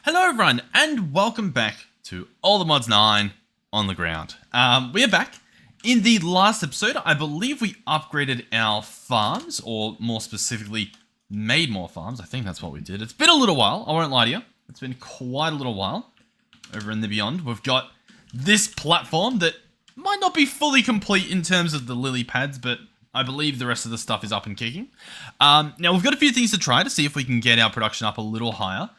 Hello everyone, and welcome back to All the Mods 9 on the ground. We are back. In the last episode, I believe we upgraded our farms, or more specifically, made more farms. I think that's what we did. It's been a little while, I won't lie to you. It's been quite a little while. Over in the Beyond, we've got this platform that might not be fully complete in terms of the lily pads, but I believe the rest of the stuff is up and kicking. Now, we've got a few things to try to see if we can get our production up a little higher.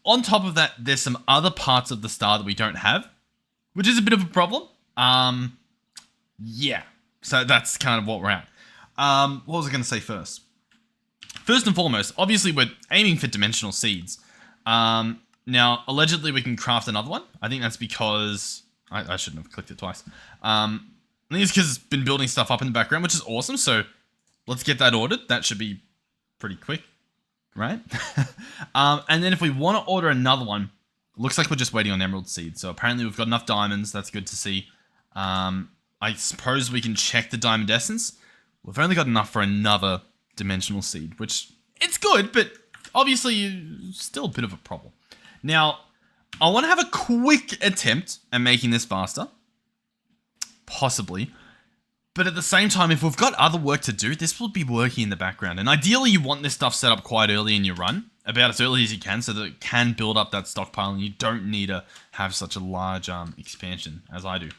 On top of that, there's some other parts of the star that we don't have, which is a bit of a problem. Yeah, so that's kind of what we're at. What was I going to say first? First and foremost, obviously we're aiming for dimensional seeds. Now, allegedly we can craft another one. I think that's because... I shouldn't have clicked it twice. I think it's because it's been building stuff up in the background, which is awesome, so let's get that ordered. That should be pretty quick. Right? And then if we want to order another one, looks like we're just waiting on emerald seeds. So apparently we've got enough diamonds. That's good to see. I suppose we can check the diamond essence. We've only got enough for another dimensional seed, which it's good, but obviously still a bit of a problem. Now, I want to have a quick attempt at making this faster. Possibly. But at the same time, if we've got other work to do, this will be working in the background. And ideally, you want this stuff set up quite early in your run, about as early as you can, so that it can build up that stockpile and you don't need to have such a large expansion as I do.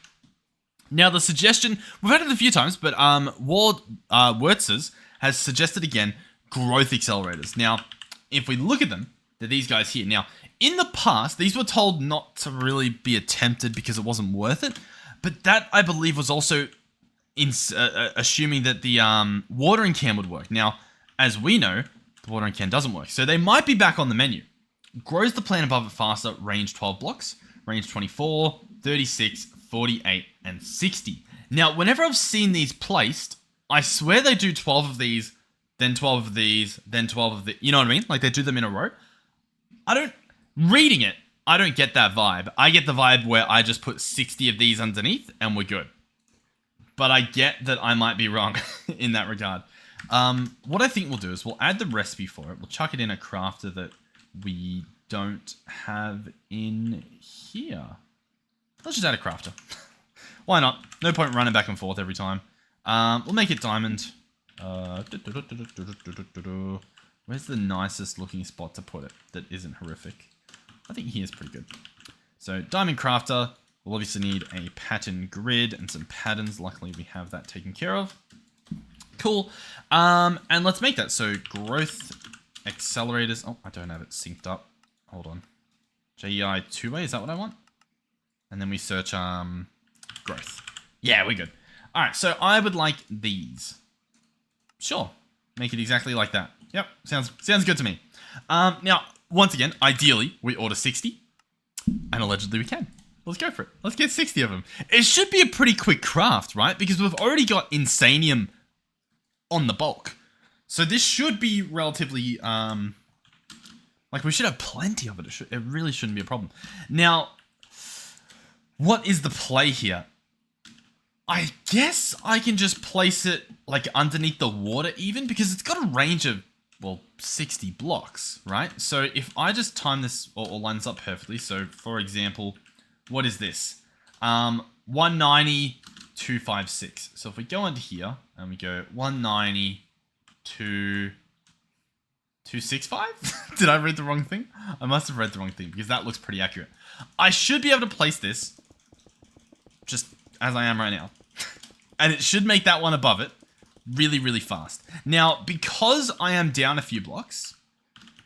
Now, the suggestion, we've had it a few times, but Ward Wertz's has suggested again, growth accelerators. Now, if we look at them, they're these guys here. Now, in the past, these were told not to really be attempted because it wasn't worth it. But that, I believe, was also... assuming that the watering can would work. Now, as we know, the watering can doesn't work. So they might be back on the menu. Grows the plant above it faster, range 12 blocks, range 24, 36, 48, and 60. Now, whenever I've seen these placed, I swear they do 12 of these, then 12 of these, then 12 of the... You know what I mean? Like they do them in a row. Reading it, I don't get that vibe. I get the vibe where I just put 60 of these underneath and we're good. But I get that I might be wrong in that regard. What I think we'll do is we'll add the recipe for it. We'll chuck it in a crafter that we don't have in here. Let's just add a crafter. Why not? No point running back and forth every time. We'll make it diamond. Where's the nicest looking spot to put it that isn't horrific? I think here's pretty good. So diamond crafter. We'll obviously need a pattern grid and some patterns. Luckily, we have that taken care of. Cool. And let's make that. So growth accelerators. Oh, I don't have it synced up. Hold on. JEI two-way. Is that what I want? And then we search growth. Yeah, we're good. All right. So I would like these. Sure. Make it exactly like that. Yep. Sounds good to me. Now, once again, ideally, we order 60. And allegedly we can. Let's go for it. Let's get 60 of them. It should be a pretty quick craft, right? Because we've already got Insanium on the bulk. So this should be relatively, like we should have plenty of it. It really shouldn't be a problem. Now, what is the play here? I guess I can just place it like underneath the water even because it's got a range of, well, 60 blocks, right? So if I just time this or line this up perfectly. So for example... What is this? 190, 256. So if we go into here and we go 190 to 265? Did I read the wrong thing? I must have read the wrong thing because that looks pretty accurate. I should be able to place this just as I am right now. And it should make that one above it really, really fast. Now, because I am down a few blocks,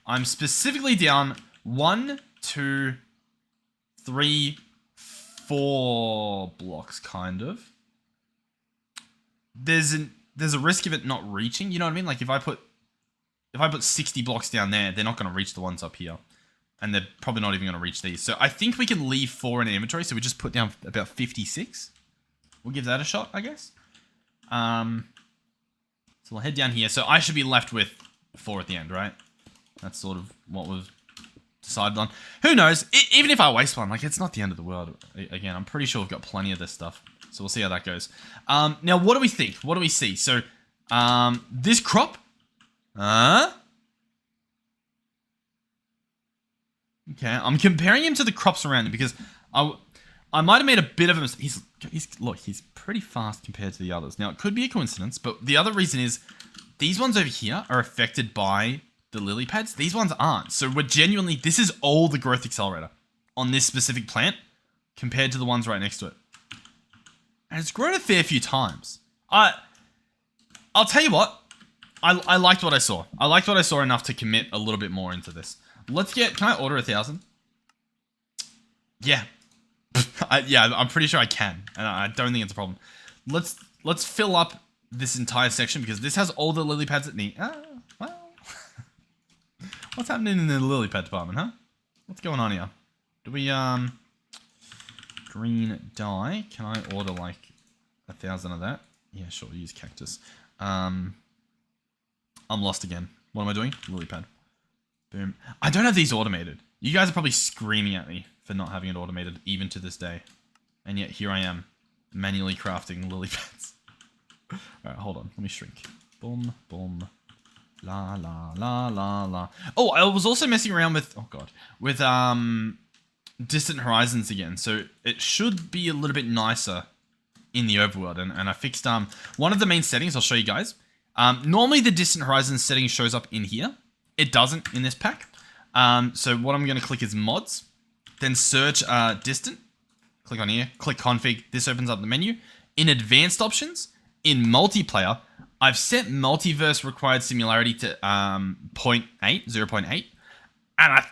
I'm specifically down 1, 2, 3, 4 blocks, kind of. There's a risk of it not reaching. You know what I mean? Like if I put 60 blocks down there, they're not going to reach the ones up here, and they're probably not even going to reach these. So I think we can leave 4 in the inventory. So we just put down about 56. We'll give that a shot, I guess. So we'll head down here. So I should be left with 4 at the end, right? That's sort of what we've decided on. Who knows? Even if I waste one, like it's not the end of the world. Again, I'm pretty sure we've got plenty of this stuff. So we'll see how that goes. Now, what do we think? What do we see? So, this crop Okay, I'm comparing him to the crops around him because I might have made a bit of a mistake. Look, he's pretty fast compared to the others. Now, it could be a coincidence, but the other reason is these ones over here are affected by the lily pads. These ones aren't. So we're genuinely, this is all the growth accelerator on this specific plant compared to the ones right next to it. And it's grown a fair few times. I'll tell you what, I liked what I saw. I liked what I saw enough to commit a little bit more into this. Let's get, can I order 1,000? Yeah. Yeah, I'm pretty sure I can. And I don't think it's a problem. Let's fill up this entire section because this has all the lily pads it needs. Well. What's happening in the lily pad department, huh? What's going on here? Do we, green dye. Can I order like 1,000 of that? Yeah, sure, use cactus. I'm lost again. What am I doing? Lily pad. Boom. I don't have these automated. You guys are probably screaming at me for not having it automated, even to this day. And yet here I am, manually crafting lily pads. Alright, hold on. Let me shrink. Boom, boom. La, la, la, la, la. Oh, I was also messing around with, oh god, with Distant Horizons again. So it should be a little bit nicer in the overworld. And I fixed one of the main settings. I'll show you guys. Normally the Distant Horizons setting shows up in here. It doesn't in this pack. So what I'm going to click is mods, then search distant, click on here, click config. This opens up the menu. In advanced options, in multiplayer, I've set multiverse required similarity to 0.8, and I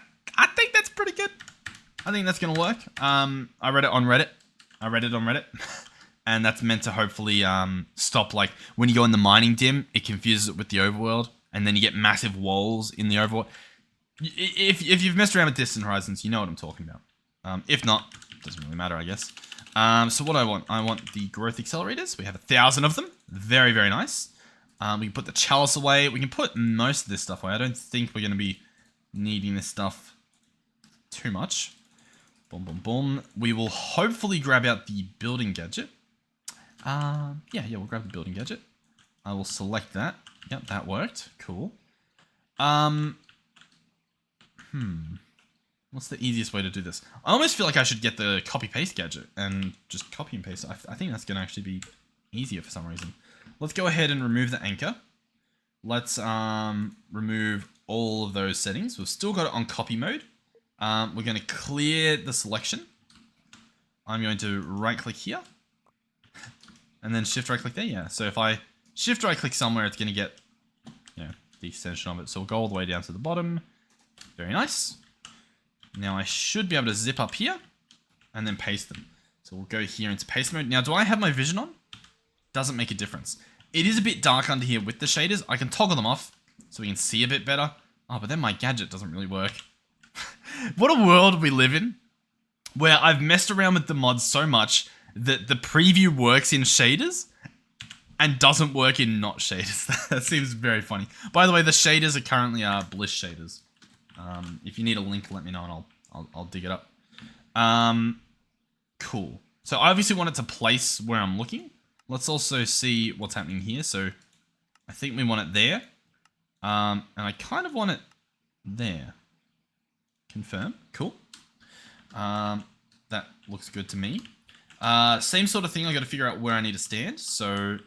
think that's pretty good. I think that's going to work. I read it on Reddit. And that's meant to hopefully stop, like, when you go in the mining dim, it confuses it with the overworld, and then you get massive walls in the overworld. If you've messed around with Distant Horizons, you know what I'm talking about. If not, doesn't really matter, I guess. So what I want the growth accelerators. We have 1,000 of them. Very, very nice. We can put the chalice away. We can put most of this stuff away. I don't think we're going to be needing this stuff too much. Boom, boom, boom. We will hopefully grab out the building gadget. Yeah, we'll grab the building gadget. I will select that. Yep, that worked. Cool. What's the easiest way to do this? I almost feel like I should get the copy-paste gadget and just copy and paste. I think that's going to actually be easier for some reason. Let's go ahead and remove the anchor. Let's remove all of those settings. We've still got it on copy mode. We're going to clear the selection. I'm going to right-click here. And then shift-right-click there. Yeah, so if I shift-right-click somewhere, it's going to get, you know, the extension of it. So we'll go all the way down to the bottom. Very nice. Now I should be able to zip up here and then paste them. So we'll go here into paste mode. Now, do I have my vision on? Doesn't make a difference. It is a bit dark under here with the shaders. I can toggle them off so we can see a bit better. Oh, but then my gadget doesn't really work. What a world we live in, where I've messed around with the mods so much that the preview works in shaders and doesn't work in not shaders. That seems very funny. By the way, the shaders are currently Bliss shaders. If you need a link, let me know and I'll dig it up. Cool. So I obviously want it to place where I'm looking. Let's also see what's happening here. So I think we want it there. And I kind of want it there. Confirm. Cool. That looks good to me. Same sort of thing. I got to figure out where I need to stand. So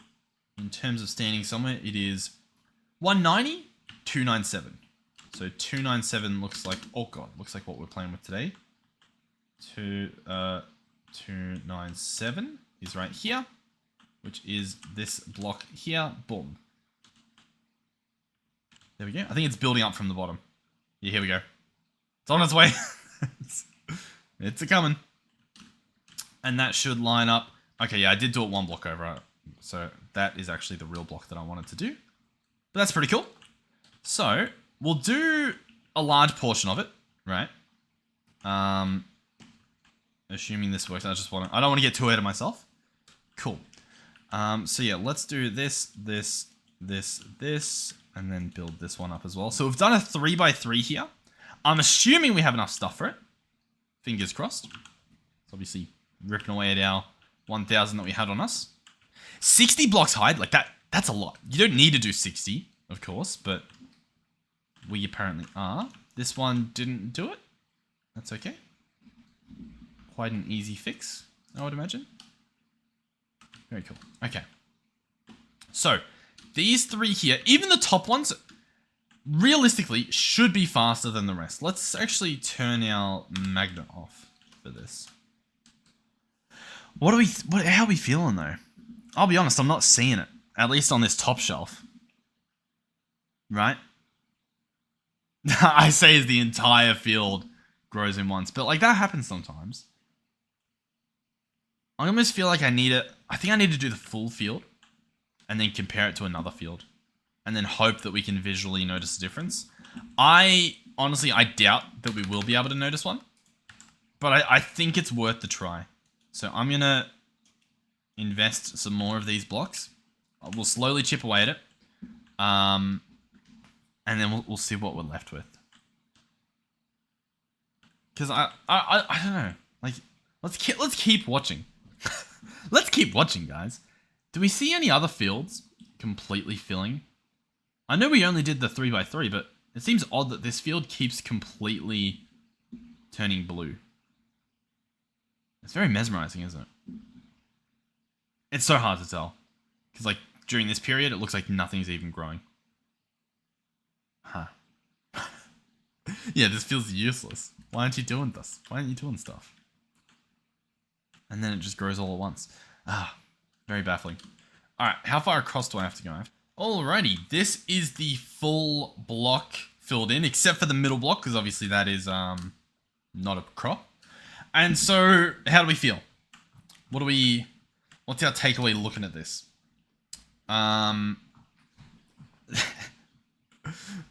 in terms of standing somewhere, it is 190, 297. So 297 looks like, oh god, looks like what we're playing with today. 297 is right here, which is this block here. Boom. There we go. I think it's building up from the bottom. Yeah, here we go. It's on its way. It's a coming. And that should line up. Okay, yeah, I did do it one block over. So that is actually the real block that I wanted to do. But that's pretty cool. So we'll do a large portion of it, right? Assuming this works, I don't want to get too ahead of myself. Cool. So yeah, let's do this, and then build this one up as well. So we've done a 3x3 here. I'm assuming we have enough stuff for it. Fingers crossed. It's obviously ripping away at our 1,000 that we had on us. 60 blocks hide, like that's a lot. You don't need to do 60, of course, but we apparently are. This one didn't do it. That's okay. Quite an easy fix, I would imagine. Very cool. Okay. So, these three here, even the top ones, realistically, should be faster than the rest. Let's actually turn our magnet off for this. How are we feeling though? I'll be honest, I'm not seeing it. At least on this top shelf. Right? I say as the entire field grows in once, but like that happens sometimes. I almost feel like I think I need to do the full field and then compare it to another field and then hope that we can visually notice a difference. Honestly, I doubt that we will be able to notice one, but I think it's worth the try. So I'm going to invest some more of these blocks. We'll slowly chip away at it. And then we'll see what we're left with. Because I don't know. Like, let's keep watching. Let's keep watching, guys. Do we see any other fields completely filling? I know we only did the 3x3, but it seems odd that this field keeps completely turning blue. It's very mesmerizing, isn't it? It's so hard to tell. Because, like, during this period, it looks like nothing's even growing. Huh. Yeah, this feels useless. Why aren't you doing this? Why aren't you doing stuff? And then it just grows all at once. Ah, very baffling. Alright, how far across do I have to go? Alrighty, this is the full block filled in, except for the middle block, because obviously that is not a crop. And so, how do we feel? What's our takeaway looking at this?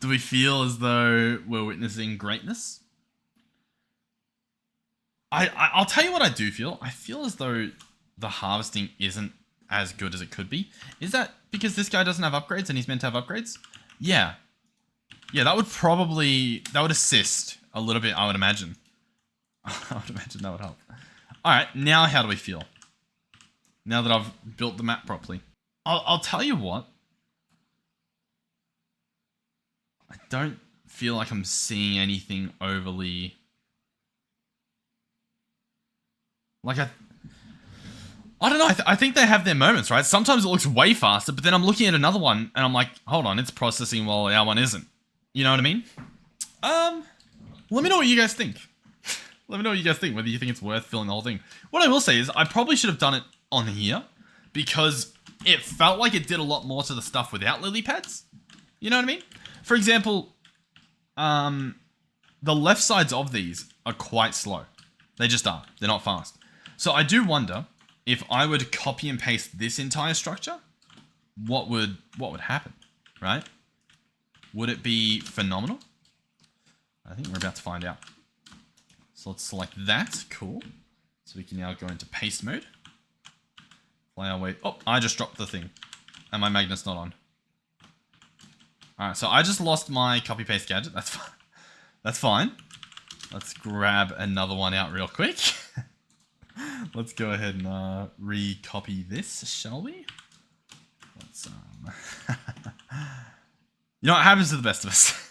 Do we feel as though we're witnessing greatness? I'll tell you what I do feel. I feel as though the harvesting isn't as good as it could be. Is that because this guy doesn't have upgrades and he's meant to have upgrades? Yeah. Yeah, that would assist a little bit, I would imagine. I would imagine that would help. Alright, now how do we feel? Now that I've built the map properly. I'll tell you what. I don't feel like I'm seeing anything overly... Like, I don't know. I think they have their moments, right? Sometimes it looks way faster, but then I'm looking at another one, and I'm like, hold on, it's processing while our one isn't. You know what I mean? Let me know what you guys think. Let me know what you guys think, whether you think it's worth filling the whole thing. What I will say is, I probably should have done it on here, because it felt like it did a lot more to the stuff without lily pads. You know what I mean? For example, the left sides of these are quite slow. They just are. They're not fast. So I do wonder if I were to copy and paste this entire structure, what would happen, right? Would it be phenomenal? I think we're about to find out. So let's select that. Cool. So we can now go into paste mode. Fly our way. Oh, I just dropped the thing. And my magnet's not on. Alright, so I just lost my copy paste gadget. That's fine. That's fine. Let's grab another one out real quick. Let's go ahead and re-copy this, shall we? Let's you know what happens to the best of us.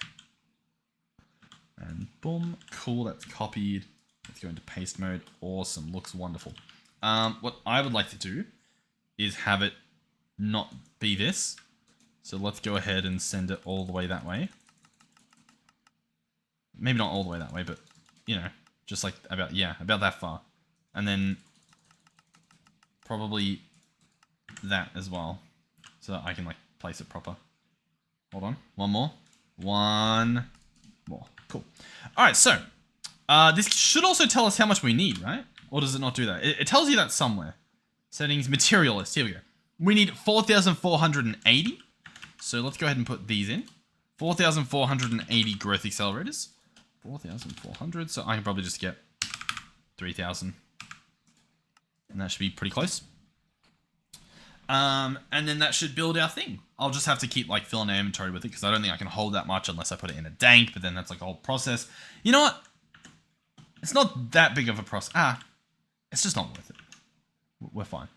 And boom, cool, that's copied. Let's go into paste mode. Awesome, looks wonderful. What I would like to do is have it not be this. So let's go ahead and send it all the way that way. Maybe not all the way that way, but, you know, just like about that far. And then probably that as well. So that I can, like, place it proper. Hold on. One more. One more. Cool. Alright, so, this should also tell us how much we need, right? Or does it not do that? It tells you that somewhere. Settings, material list. Here we go. We need 4,480. So let's go ahead and put these in. 4,480 growth accelerators. 4,400. So I can probably just get 3,000. And that should be pretty close. And then that should build our thing. I'll just have to keep like filling our inventory with it because I don't think I can hold that much unless I put it in a dank, but then that's like a whole process. You know what? It's not that big of a process. It's just not worth it. We're fine.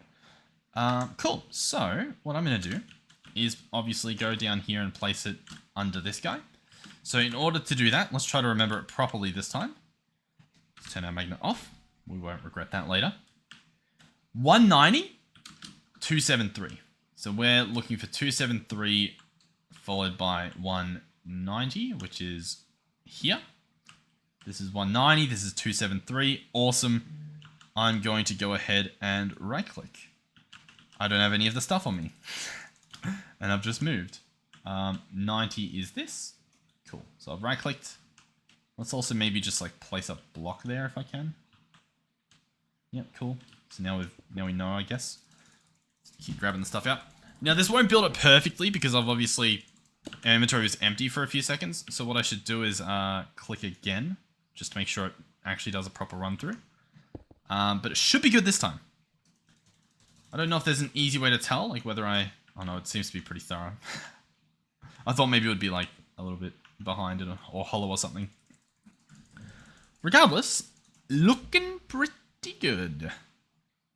Cool. So what I'm going to do is obviously go down here and place it under this guy. So in order to do that, let's try to remember it properly this time. turn our magnet off. We won't regret that later. 190, 273. So we're looking for 273 followed by 190, which is here. This is 190. This is 273. Awesome. I'm going to go ahead and right click. I don't have any of the stuff on me. And I've just moved. 90 is this. Cool. So I've right clicked. Let's also maybe just like place a block there if I can. Yep, cool. So now we know, I guess. Keep grabbing the stuff out. Now this won't build it perfectly because I've obviously our inventory was empty for a few seconds. So what I should do is click again just to make sure it actually does a proper run through. But it should be good this time. I don't know if there's an easy way to tell, like whether oh no, it seems to be pretty thorough. I thought maybe it would be like a little bit behind it or hollow or something. Regardless, looking pretty good,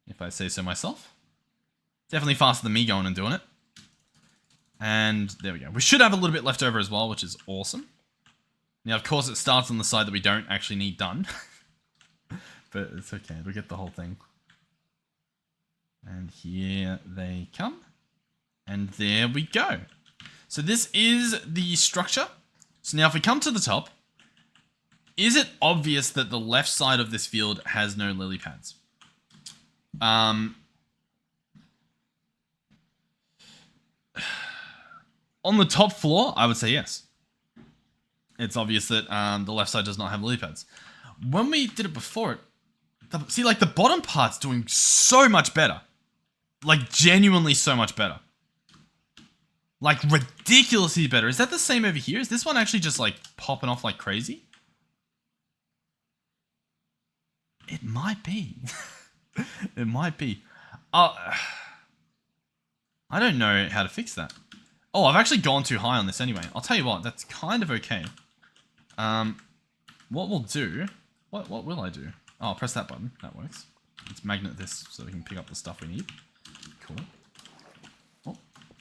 if I say so myself. Definitely faster than me going and doing it. And there we go. We should have a little bit left over as well, which is awesome. Now, of course, it starts on the side that we don't actually need done. But it's okay. We'll get the whole thing. And here they come. And there we go. So this is the structure. So now if we come to the top, is it obvious that the left side of this field has no lily pads? On the top floor, I would say yes. It's obvious that the left side does not have lily pads. When we did it before, see, like the bottom part's doing so much better. Like genuinely so much better. Like ridiculously better. Is that the same over here? Is this one actually just like popping off like crazy? It might be. It might be. I don't know how to fix that. Oh, I've actually gone too high on this anyway. I'll tell you what, that's kind of okay. What we'll do... What will I do? Oh, I'll press that button. That works. Let's magnet this so we can pick up the stuff we need. Cool. Oh,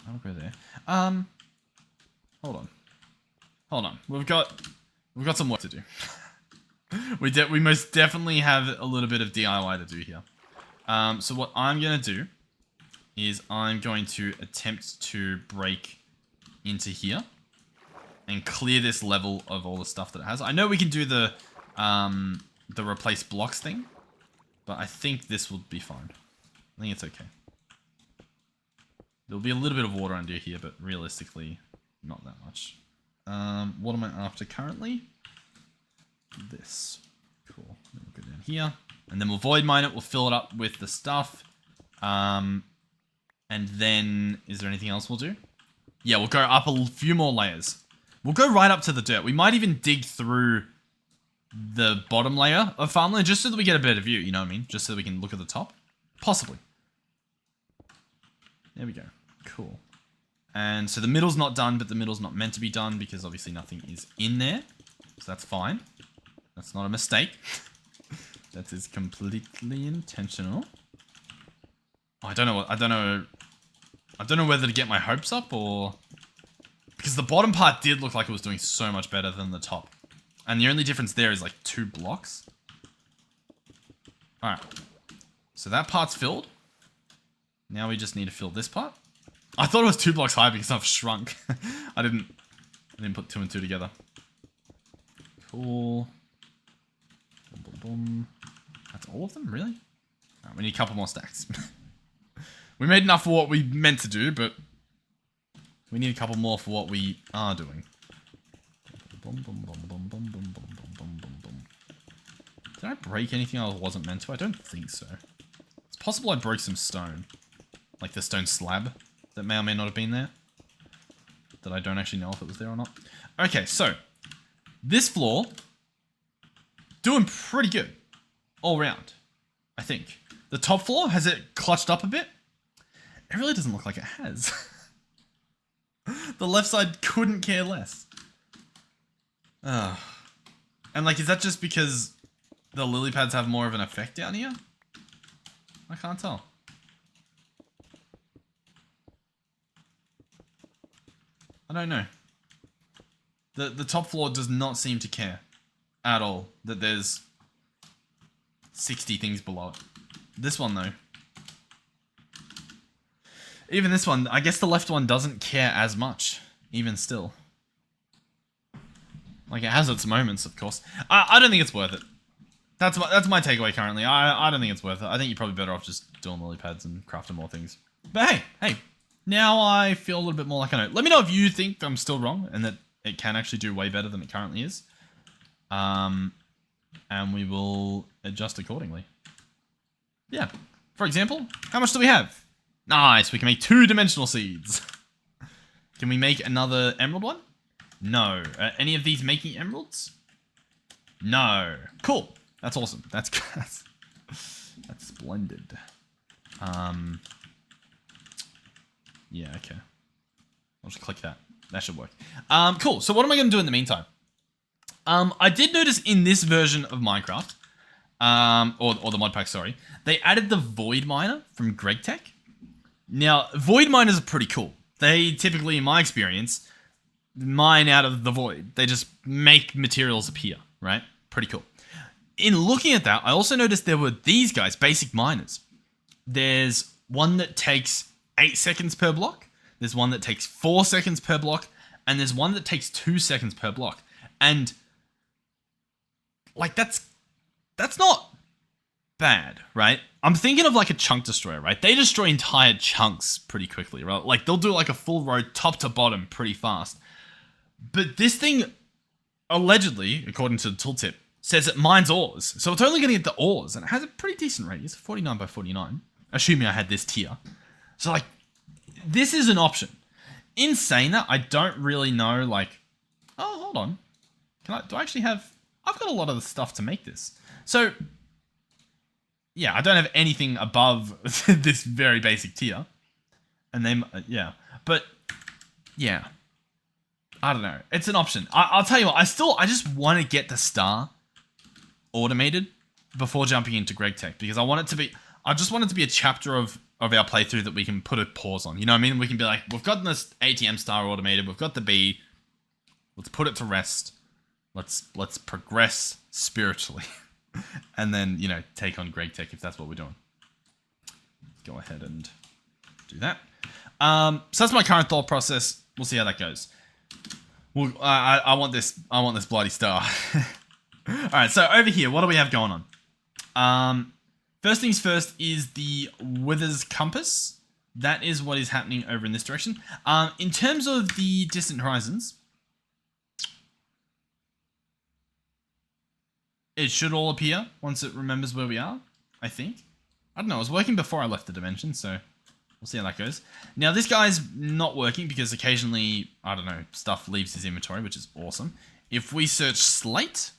I'll go there. Hold on. Hold on. We've got some work to do. We most definitely have a little bit of DIY to do here. So what I'm going to do is I'm going to attempt to break into here and clear this level of all the stuff that it has. I know we can do the replace blocks thing, but I think this will be fine. I think it's okay. There'll be a little bit of water under here, but realistically, not that much. What am I after currently? This. Cool. Then we'll go down here. And then we'll void mine it. We'll fill it up with the stuff. And then, is there anything else we'll do? Yeah, we'll go up a few more layers. We'll go right up to the dirt. We might even dig through the bottom layer of farmland just so that we get a better view, you know what I mean? Just so we can look at the top. Possibly. There we go. Cool. And so the middle's not done, but the middle's not meant to be done because obviously nothing is in there. So that's fine. That's not a mistake. That is completely intentional. Oh, I don't know whether to get my hopes up or... Because the bottom part did look like it was doing so much better than the top. And the only difference there is like 2 blocks. Alright. So that part's filled. Now we just need to fill this part. I thought it was 2 blocks high because I've shrunk. I didn't put 2 and 2 together. Cool. Boom, boom, boom. That's all of them? Really? Alright, we need a couple more stacks. We made enough for what we meant to do, but we need a couple more for what we are doing. Boom, boom, boom, boom, boom, boom, boom, boom, boom, boom, boom. Did I break anything I wasn't meant to? I don't think so. It's possible I broke some stone. Like the stone slab that may or may not have been there. That I don't actually know if it was there or not. Okay, so this floor, doing pretty good all round, I think. The top floor, has it clutched up a bit? It really doesn't look like it has. The left side couldn't care less. And like, is that just because the lily pads have more of an effect down here? I can't tell. I don't know. The top floor does not seem to care at all that there's 60 things below it. This one, though. Even this one, I guess the left one doesn't care as much, even still. Like, it has its moments, of course. I don't think it's worth it. That's my takeaway currently. I don't think it's worth it. I think you're probably better off just doing lily pads and crafting more things. But hey, now I feel a little bit more like I know. Let me know if you think I'm still wrong and that it can actually do way better than it currently is. And we will adjust accordingly. Yeah. For example, how much do we have? Nice, we can make 2-dimensional seeds. Can we make another emerald one? No. Any of these making emeralds? No. Cool. That's awesome. That's splendid. Yeah, okay. I'll just click that. That should work. Cool. So what am I going to do in the meantime? I did notice in this version of Minecraft, or the Modpack, sorry, they added the Void Miner from GregTech. Now, Void Miners are pretty cool. They typically, in my experience, mine out of the void. They just make materials appear, right? Pretty cool. In looking at that, I also noticed there were these guys, basic miners. There's one that takes 8 seconds per block. There's one that takes 4 seconds per block. And there's one that takes 2 seconds per block. And, like, that's not bad, right? I'm thinking of like a chunk destroyer, right? They destroy entire chunks pretty quickly, right? Like they'll do like a full road top to bottom pretty fast. But this thing, allegedly, according to the tooltip, says it mines ores. So it's only going to get the ores, and it has a pretty decent radius, 49 by 49, assuming I had this tier. So like, this is an option. In saying that, I don't really know, like, oh, hold on. Do I actually have, I've got a lot of the stuff to make this. So, yeah, I don't have anything above this very basic tier. And then, yeah. But, yeah. I don't know. It's an option. I'll tell you what, I just want to get the star automated before jumping into GregTech. Because I just want it to be a chapter of our playthrough that we can put a pause on. You know what I mean? We can be like, we've got this ATM star automated. We've got the B. Let's put it to rest. Let's progress spiritually. And then, you know, take on GregTech if that's what we're doing. Go ahead and do that. So that's my current thought process. We'll see how that goes. Well, I want this bloody star. Alright, so over here, what do we have going on? First things first is the Wither's Compass. That is what is happening over in this direction. In terms of the distant horizons, it should all appear once it remembers where we are, I think. I don't know, it was working before I left the dimension, so we'll see how that goes. Now, this guy's not working because occasionally, I don't know, stuff leaves his inventory, which is awesome. If we search slate,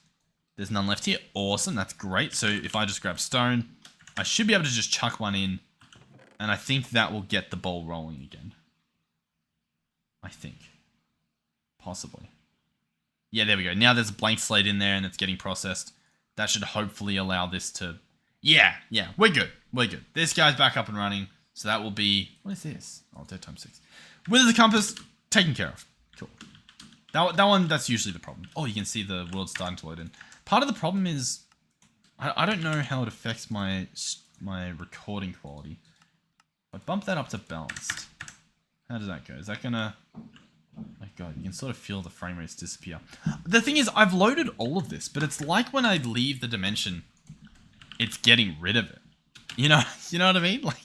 there's none left here. Awesome, that's great. So if I just grab stone, I should be able to just chuck one in, and I think that will get the ball rolling again. I think. Possibly. Yeah, there we go. Now there's a blank slate in there, and it's getting processed. That should hopefully allow this to... Yeah, we're good. We're good. This guy's back up and running. So that will be... What is this? Oh, dead times 6. Wither's Compass, taken care of. Cool. That one, that's usually the problem. Oh, you can see the world starting to load in. Part of the problem is... I don't know how it affects my recording quality. I bump that up to balanced. How does that go? Is that gonna... Oh my god, you can sort of feel the frame rates disappear. The thing is, I've loaded all of this, but it's like when I leave the dimension, it's getting rid of it. You know what I mean? Like,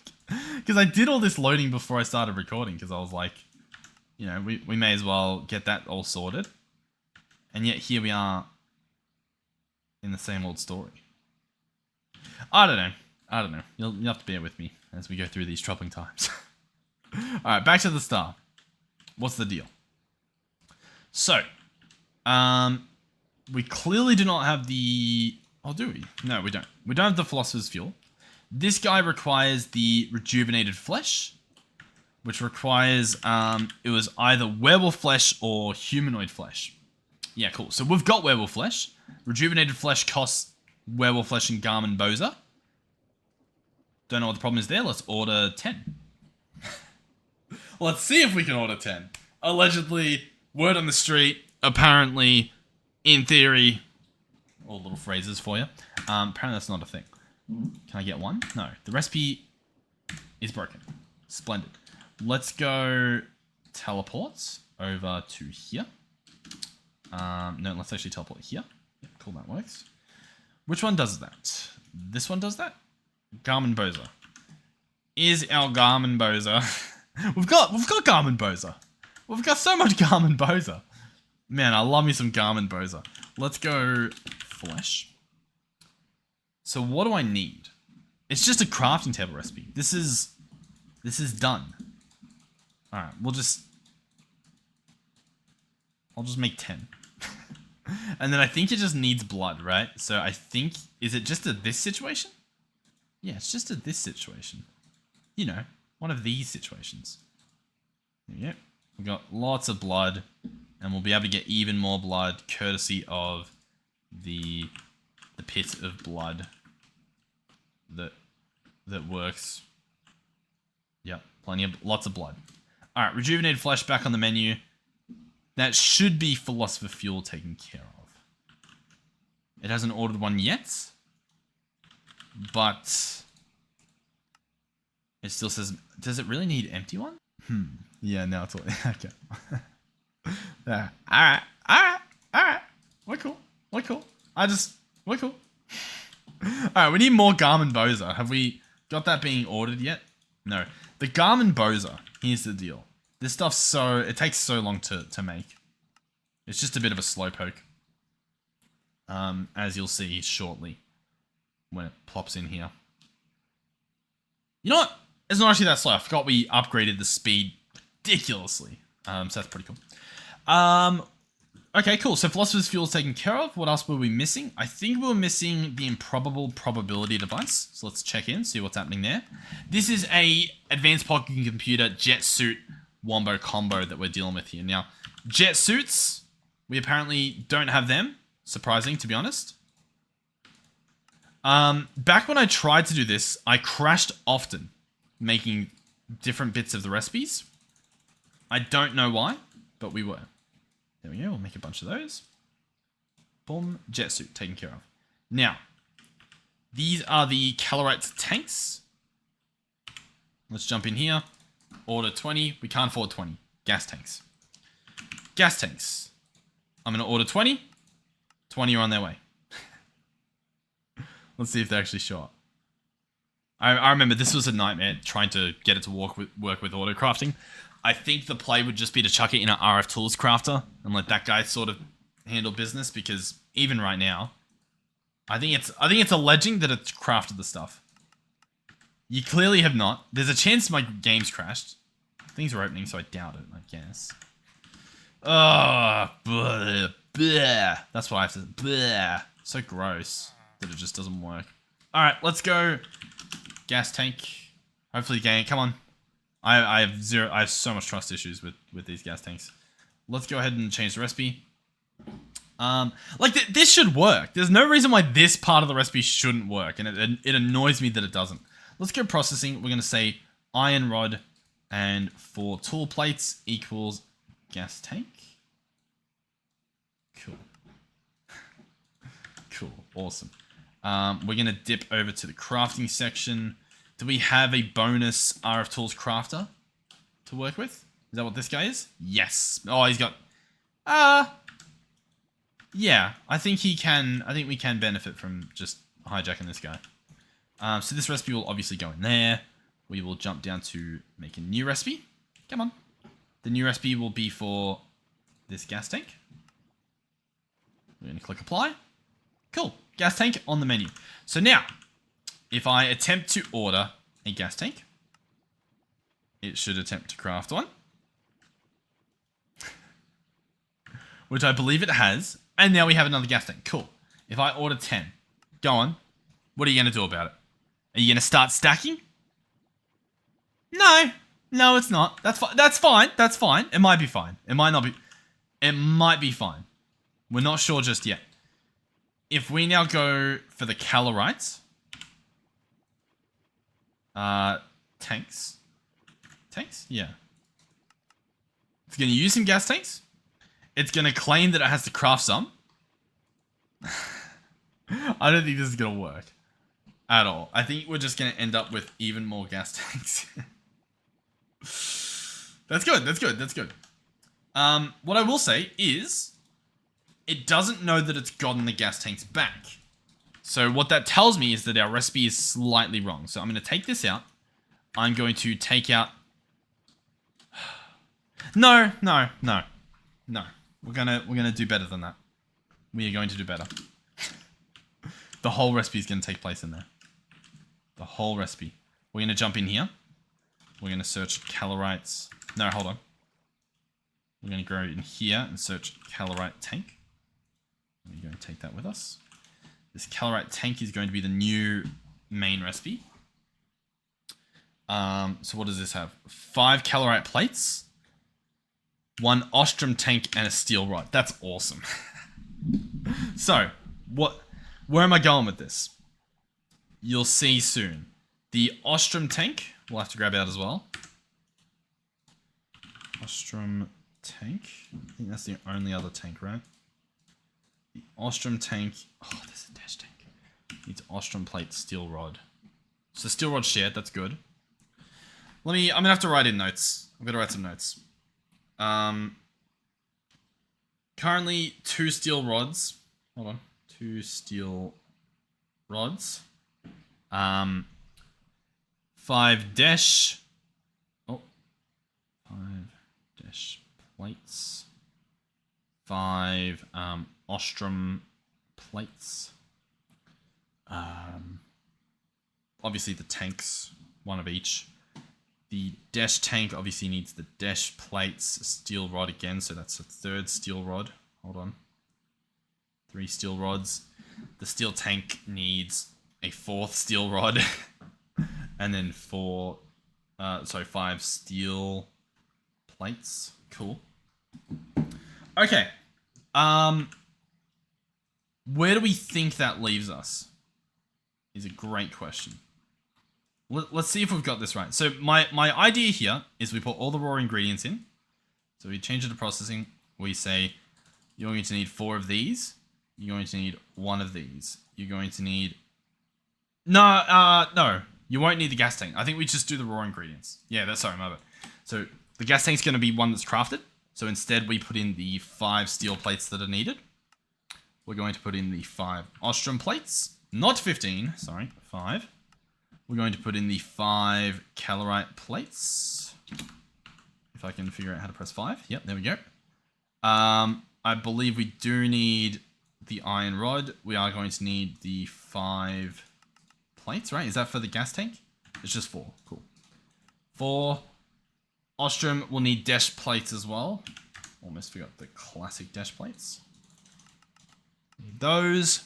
because I did all this loading before I started recording, because I was like, you know, we may as well get that all sorted. And yet here we are in the same old story. I don't know. You'll have to bear with me as we go through these troubling times. Alright, back to the star. What's the deal? So, we clearly do not have the... Oh, do we? No, we don't. We don't have the Philosopher's Fuel. This guy requires the Rejuvenated Flesh, which requires, it was either werewolf flesh or humanoid flesh. Yeah, cool. So we've got werewolf flesh. Rejuvenated Flesh costs werewolf flesh and Garmin Boza. Don't know what the problem is there. Let's order 10. Let's see if we can order 10. Allegedly, word on the street, apparently, in theory, all little phrases for you. Apparently that's not a thing. Can I get one? No. The recipe is broken. Splendid. Let's go teleport over to here. No, let's actually teleport here. Yeah, cool, that works. Which one does that? This one does that? Garmin Boza. Is our Garmin Boza... we've got Garmin Boza. We've got so much Garmin Boza. Man, I love me some Garmin Boza. Let's go flesh. So what do I need? It's just a crafting table recipe. This is done. Alright, I'll just make 10. And then I think it just needs blood, right? So I think, is it just this situation? Yeah, it's just this situation. You know, one of these situations. There we go. We've got lots of blood, and we'll be able to get even more blood courtesy of the pit of blood that works. Yep, lots of blood. All right, rejuvenated flesh back on the menu. That should be philosopher fuel taken care of. It hasn't ordered one yet, but it still says, does it really need empty one? Yeah, now it's all, okay. Yeah. All right. We're cool. We're cool. All right, we need more Garmin Boza. Have we got that being ordered yet? No. The Garmin Boza, here's the deal. This stuff's it takes so long to make. It's just a bit of a slowpoke. As you'll see shortly when it plops in here. You know what? It's not actually that slow. I forgot we upgraded the speed ridiculously. So that's pretty cool. Okay, cool. So Philosopher's Fuel is taken care of. What else were we missing? I think we were missing the improbable probability device. So let's check in, see what's happening there. This is a advanced pocket computer jet suit wombo combo that we're dealing with here. Now, jet suits, we apparently don't have them. Surprising, to be honest. Back when I tried to do this, I crashed often, making different bits of the recipes. I don't know why, but we were. There we go, we'll make a bunch of those. Boom, jet suit taken care of. Now, these are the Accelerator tanks. Let's jump in here. Order 20. We can't afford 20. Gas tanks. Gas tanks. I'm going to order 20. 20 are on their way. Let's see if they actually show up. I remember this was a nightmare trying to get it to work with auto crafting. I think the play would just be to chuck it in an RF Tools crafter and let that guy sort of handle business, because even right now, I think it's alleging that it's crafted the stuff. You clearly have not. There's a chance my game's crashed. Things are opening, so I doubt it, I guess. Oh, bleh, bleh. That's what I have to... Bleh. So gross that it just doesn't work. Alright, let's go. Gas tank. Hopefully, game. Come on. I have so much trust issues with these gas tanks. Let's go ahead and change the recipe. This should work. There's no reason why this part of the recipe shouldn't work, and it annoys me that it doesn't. Let's go processing. We're going to say iron rod and 4 tool plates equals gas tank. Cool. Cool. Awesome. We're going to dip over to the crafting section. Do we have a bonus RF Tools crafter to work with? Is that what this guy is? Yes. Oh, he's got... yeah, I think we can benefit from just hijacking this guy. So this recipe will obviously go in there. We will jump down to make a new recipe. Come on. The new recipe will be for this gas tank. We're going to click apply. Cool. Gas tank on the menu. So now, if I attempt to order a gas tank, it should attempt to craft one. Which I believe it has. And now we have another gas tank. Cool. If I order 10, go on. What are you going to do about it? Are you going to start stacking? No. No, it's not. That's fine. That's fine. That's fine. It might be fine. It might not be. It might be fine. We're not sure just yet. If we now go for the calorites. Tanks. Tanks? Yeah. It's going to use some gas tanks. It's going to claim that it has to craft some. I don't think this is going to work. at all. I think we're just going to end up with even more gas tanks. That's good. That's good. That's good. What I will say is it doesn't know that it's gotten the gas tanks back. So what that tells me is that our recipe is slightly wrong. So I'm going to take this out. I'm going to take out... No. We're gonna do better than that. We are going to do better. The whole recipe is going to take place in there. The whole recipe. We're going to jump in here. We're going to search calorites. No, hold on. We're going to go in here and search calorite tank. We're going to take that with us. This calorite tank is going to be the new main recipe. So what does this have? 5 calorite plates, 1 ostrom tank, and a steel rod. That's awesome. So, where am I going with this? You'll see soon. The ostrom tank, we'll have to grab out as well. Ostrom tank. I think that's the only other tank, right? The ostrom tank. Oh, there's a dash tank. Needs ostrom plate, steel rod. So steel rod shared, that's good. I'm gonna have to write in notes. I'm gonna write some notes. Currently 2 steel rods. Hold on. 2 steel rods. 5 dash. Oh. 5 dash plates. 5 ostrom plates. Obviously the tanks, 1 of each. The dash tank obviously needs the dash plates, a steel rod again, so that's a 3rd steel rod. Hold on. 3 steel rods. The steel tank needs a 4th steel rod. And then 5 steel plates. Cool. Okay. Where do we think that leaves us? Is a great question. Let's see if we've got this right. So my idea here is we put all the raw ingredients in. So we change it to processing. We say you're going to need 4 of these. You're going to need 1 of these. You're going to need... No. You won't need the gas tank. I think we just do the raw ingredients. Yeah, that's sorry, my bad. So the gas tank's going to be one that's crafted. So instead we put in the 5 steel plates that are needed. We're going to put in the 5 ostrom plates. Not 15, sorry, 5. We're going to put in the 5 calorite plates. If I can figure out how to press 5. Yep, there we go. I believe we do need the iron rod. We are going to need the 5 plates, right? Is that for the gas tank? It's just 4. Cool. 4. Ostrom will need dash plates as well. Almost forgot the classic dash plates. Need those.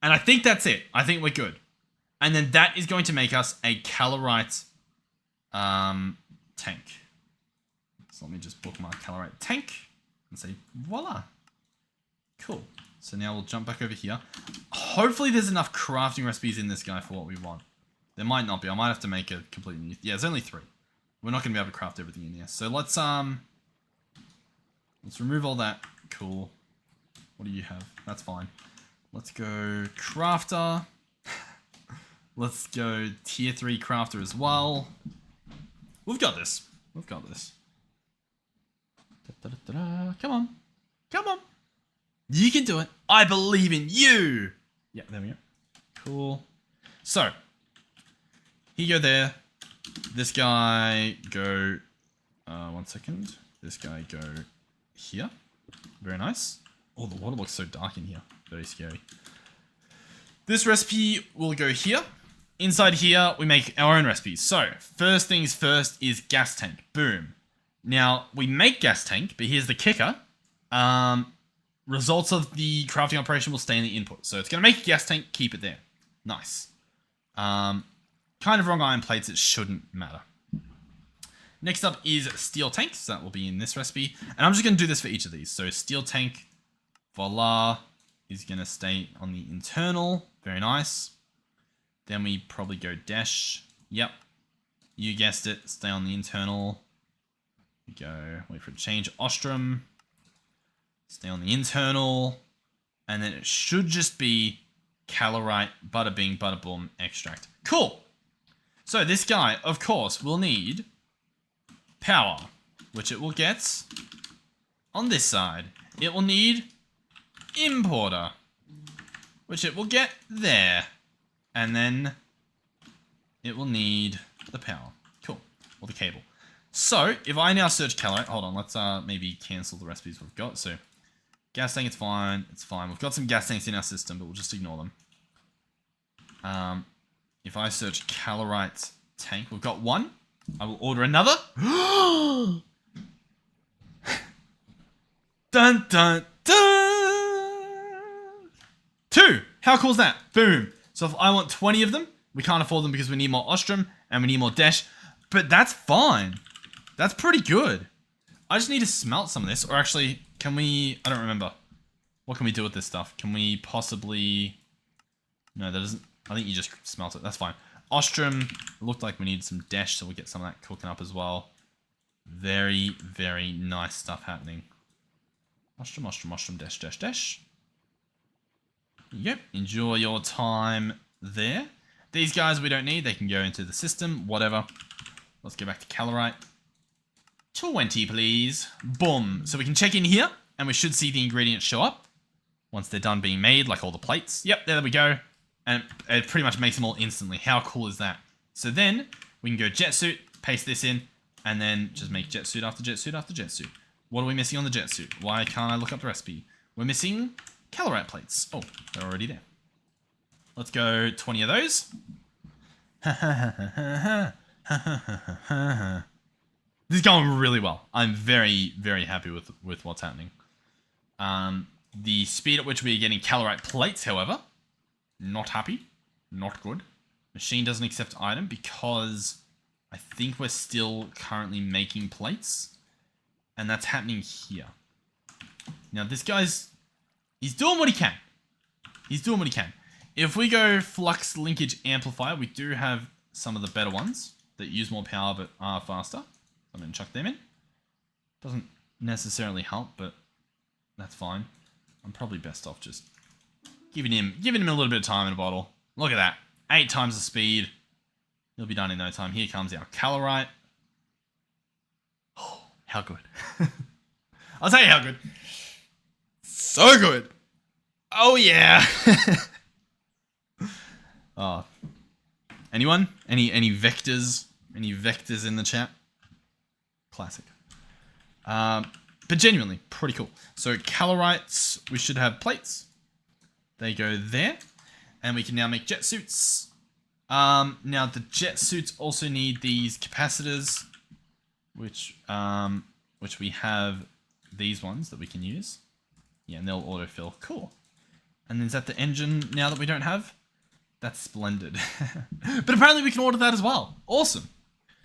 And I think that's it. I think we're good. And then that is going to make us a calorite tank. So let me just bookmark calorite tank and say, voila. Cool. So now we'll jump back over here. Hopefully there's enough crafting recipes in this guy for what we want. There might not be. I might have to make a completely new... Yeah, there's only 3. We're not going to be able to craft everything in here. So let's remove all that. Cool. What do you have? That's fine. Let's go crafter. Let's go tier 3 crafter as well. We've got this. We've got this. Come on. Come on. You can do it. I believe in you. Yeah, there we go. Cool. So, here you go there. This guy go... 1 second. This guy go here. Very nice. Oh, the water looks so dark in here. Very scary. This recipe will go here. Inside here, we make our own recipes. So, first things first is gas tank. Boom. Now, we make gas tank, but here's the kicker. Results of the crafting operation will stay in the input. So, it's going to make a gas tank, keep it there. Nice. Kind of wrong iron plates, it shouldn't matter. Next up is steel tank. So, that will be in this recipe. And I'm just going to do this for each of these. So, steel tank, voila, is going to stay on the internal. Very nice. Then we probably go dash. Yep. You guessed it. Stay on the internal. We go, wait for it to change. Ostrom. Stay on the internal. And then it should just be Calorite, bada bing, bada boom, extract. Cool. So this guy, of course, will need power, which it will get on this side. It will need importer, which it will get there. And then it will need the power. Cool. Or the cable. So, if I now search calorite, hold on, let's maybe cancel the recipes we've got. So, gas tank, it's fine. It's fine. We've got some gas tanks in our system, but we'll just ignore them. If I search calorite tank, we've got one. I will order another. Dun, dun, dun. 2. How cool is that? Boom. So if I want 20 of them, we can't afford them because we need more ostrom and we need more dash. But that's fine. That's pretty good. I just need to smelt some of this. Or actually, can we... I don't remember. What can we do with this stuff? Can we possibly... No, that doesn't... I think you just smelt it. That's fine. Ostrom. Looked like we need some dash, so we'll get some of that cooking up as well. Very, very nice stuff happening. Ostrom, ostrom, ostrom, dash, dash, dash. Yep. Enjoy your time there. These guys we don't need. They can go into the system. Whatever. Let's go back to calorite. 20, please. Boom. So we can check in here, and we should see the ingredients show up once they're done being made, like all the plates. Yep, there we go. And it pretty much makes them all instantly. How cool is that? So then we can go jet suit, paste this in, and then just make jet suit after jet suit after jet suit. What are we missing on the jet suit? Why can't I look up the recipe? We're missing calorite plates. Oh, they're already there. Let's go 20 of those. This is going really well. I'm very, very happy with what's happening. The speed at which we are getting calorite plates, however, not happy. Not good. Machine doesn't accept item because I think we're still currently making plates. And that's happening here. Now, this guy's... He's doing what he can. He's doing what he can. If we go flux linkage amplifier, we do have some of the better ones that use more power but are faster. I'm going to chuck them in. Doesn't necessarily help, but that's fine. I'm probably best off just giving him a little bit of time in a bottle. Look at that. 8 times the speed. He'll be done in no time. Here comes our calorite. Oh, how good. I'll tell you how good. So good. Oh, yeah. Oh. Anyone? Any vectors? Any vectors in the chat? Classic. But genuinely, pretty cool. So calorites, we should have plates. They go there. And we can now make jet suits. Now the jet suits also need these capacitors, which we have these ones that we can use. Yeah, and they'll autofill. Cool. And is that the engine now that we don't have? That's splendid. But apparently we can order that as well. Awesome.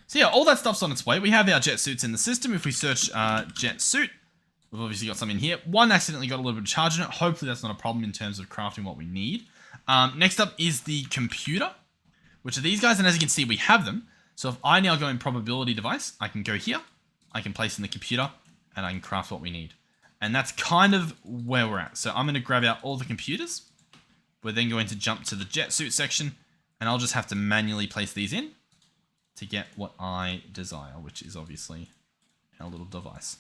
So yeah, all that stuff's on its way. We have our jet suits in the system. If we search jet suit, we've obviously got some in here. One accidentally got a little bit of charge in it. Hopefully that's not a problem in terms of crafting what we need. Next up is the computer, which are these guys. And as you can see, we have them. So if I now go in probability device, I can go here. I can place in the computer and I can craft what we need. And that's kind of where we're at. So I'm going to grab out all the computers. We're then going to jump to the jet suit section. And I'll just have to manually place these in to get what I desire, which is obviously our little device.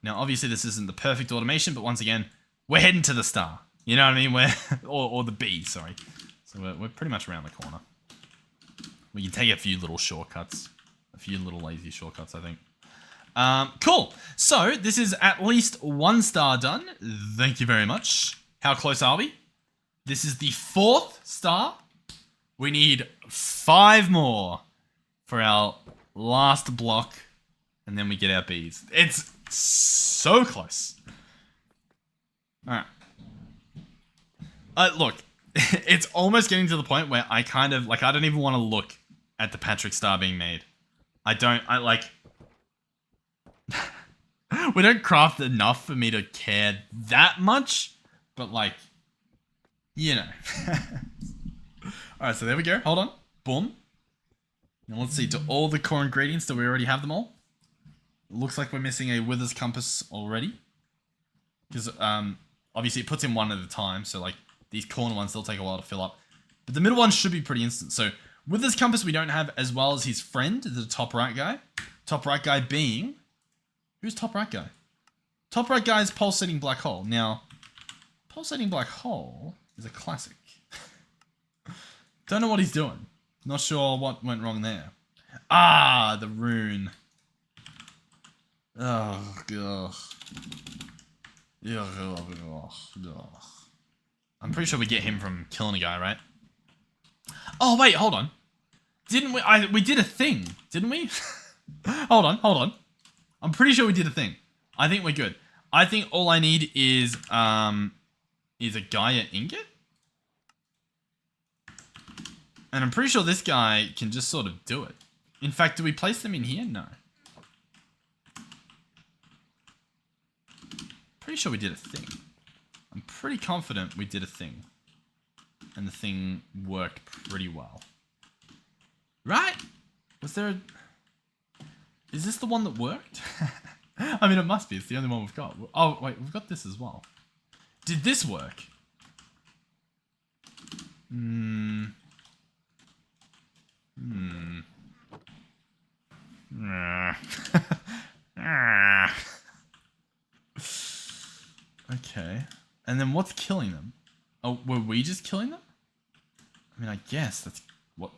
Now, obviously, this isn't the perfect automation, but once again, we're heading to the star. You know what I mean? Or the B, sorry. So we're pretty much around the corner. We can take a few little shortcuts. A few little lazy shortcuts, I think. Cool. So, this is at least 1 star done. Thank you very much. How close are we? This is the 4th star. We need 5 more for our last block, and then we get our Bs. It's so close. Alright. Look, it's almost getting to the point where I kind of, I don't even want to look at the Patrick star being made. We don't craft enough for me to care that much, but you know. Alright, so there we go. Hold on. Boom. Now let's see, to all the core ingredients, do we already have them all? It looks like we're missing a Withers compass already. Because, obviously it puts in one at a time, so These corner ones, they'll take a while to fill up. But the middle ones should be pretty instant. So with this compass, we don't have as well as his friend, the top right guy. Top right guy being... Who's top right guy? Top right guy is pulsating black hole. Now, pulsating black hole is a classic. Don't know what he's doing. Not sure what went wrong there. Ah, the rune. Oh, God. I'm pretty sure we get him from killing a guy, right? Oh, wait, hold on. Didn't we? We did a thing, didn't we? Hold on. I'm pretty sure we did a thing. I think we're good. I think all I need is a Gaia ingot. And I'm pretty sure this guy can just sort of do it. In fact, do we place them in here? No. Pretty sure we did a thing. I'm pretty confident we did a thing. And the thing worked pretty well. Right? Was there a... Is this the one that worked? I mean, it must be. It's the only one we've got. Oh, wait. We've got this as well. Did this work? Okay. And then what's killing them? Oh, were we just killing them? I mean, I guess that's what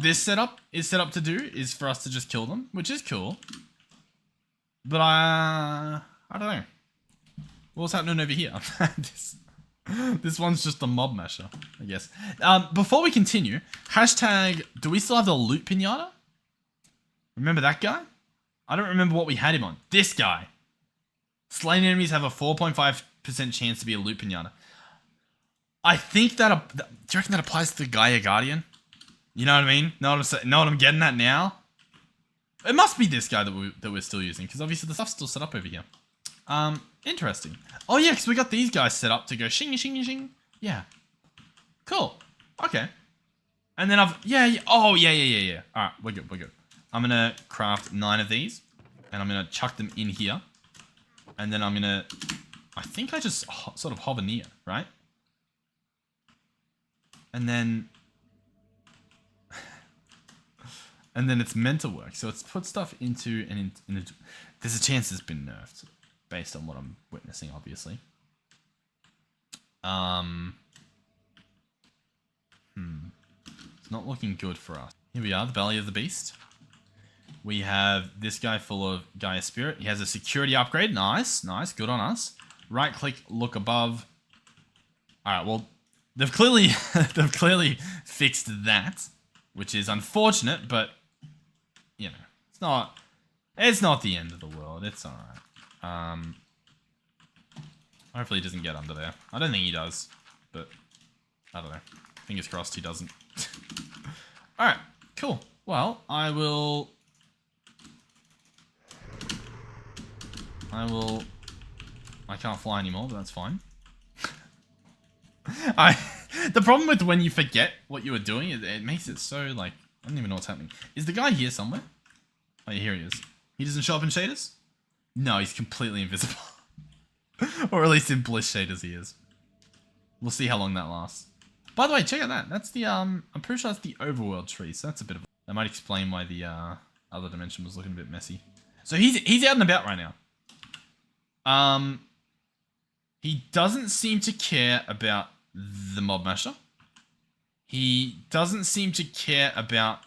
this setup is set up to do, is for us to just kill them, which is cool. But I don't know. What's happening over here? This one's just a mob masher, I guess. Before we continue, hashtag, do we still have the loot pinata? Remember that guy? I don't remember what we had him on. This guy. Slain enemies have a 4.5% chance to be a loot pinata. I think that... do you reckon that applies to the Gaia Guardian? You know what I mean? Know what I'm getting at now? It must be this guy that we're still using, because obviously the stuff's still set up over here. Interesting. Oh yeah, because we got these guys set up to go shing shing shing. Yeah. Cool. Okay. And then yeah. Oh yeah. Alright, we're good. I'm gonna craft 9 of these, and I'm gonna chuck them in here. And then I'm gonna... I think I just sort of hover near, right? And then... and then it's meant to work. So it's put stuff into... there's a chance it's been nerfed, based on what I'm witnessing, obviously. It's not looking good for us. Here we are, the belly of the beast. We have this guy full of Gaia Spirit. He has a security upgrade. Nice. Good on us. Right click, look above. Alright, well, they've clearly fixed that, which is unfortunate, but, you know, it's not the end of the world. It's alright. Hopefully he doesn't get under there. I don't think he does, but I don't know. Fingers crossed he doesn't. Alright, cool. Well, I can't fly anymore, but that's fine. The problem with when you forget what you were doing, it makes it so, like, I don't even know what's happening. Is the guy here somewhere? Oh, yeah, here he is. He doesn't show up in shaders? No, he's completely invisible. Or at least in bliss shaders he is. We'll see how long that lasts. By the way, check out that. That's the, I'm pretty sure that's the overworld tree, so that's a bit of... That might explain why the, other dimension was looking a bit messy. So he's out and about right now. He doesn't seem to care about the mob masher. He doesn't seem to care about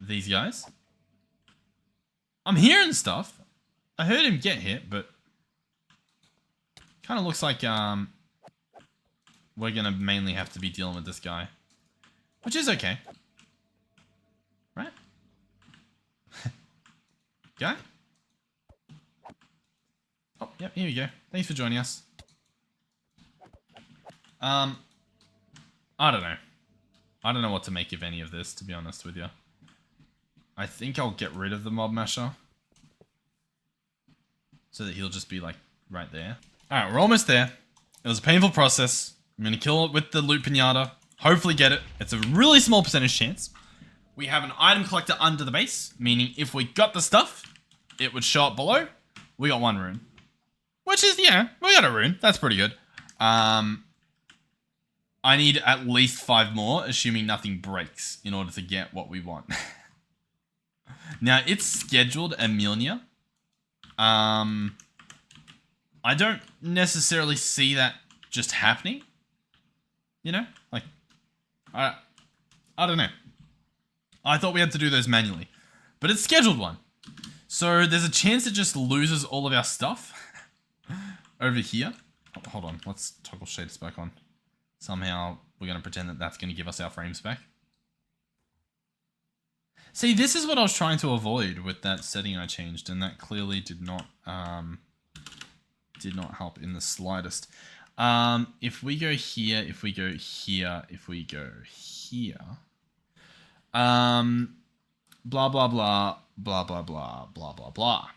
these guys. I'm hearing stuff. I heard him get hit, but kind of looks like we're gonna mainly have to be dealing with this guy, which is okay, right? Guy? Oh, yep, here we go. Thanks for joining us. I don't know. I don't know what to make of any of this, to be honest with you. I think I'll get rid of the mob masher, so that he'll just be, like, right there. Alright, we're almost there. It was a painful process. I'm gonna kill it with the loot pinata. Hopefully get it. It's a really small percentage chance. We have an item collector under the base, meaning if we got the stuff, it would show up below. We got 1 rune. Which is, yeah, we got a rune. That's pretty good. I need at least 5 more, assuming nothing breaks, in order to get what we want. Now, it's scheduled Amelia. I don't necessarily see that just happening. You know? Like, I don't know. I thought we had to do those manually. But it's scheduled one. So there's a chance it just loses all of our stuff over here. Oh, hold on, let's toggle shaders back on. Somehow we're going to pretend that that's going to give us our frames back. See, this is what I was trying to avoid with that setting I changed, and that clearly did not help in the slightest. If we go here, if we go here, if we go here, blah, blah, blah, blah, blah, blah, blah, blah, blah.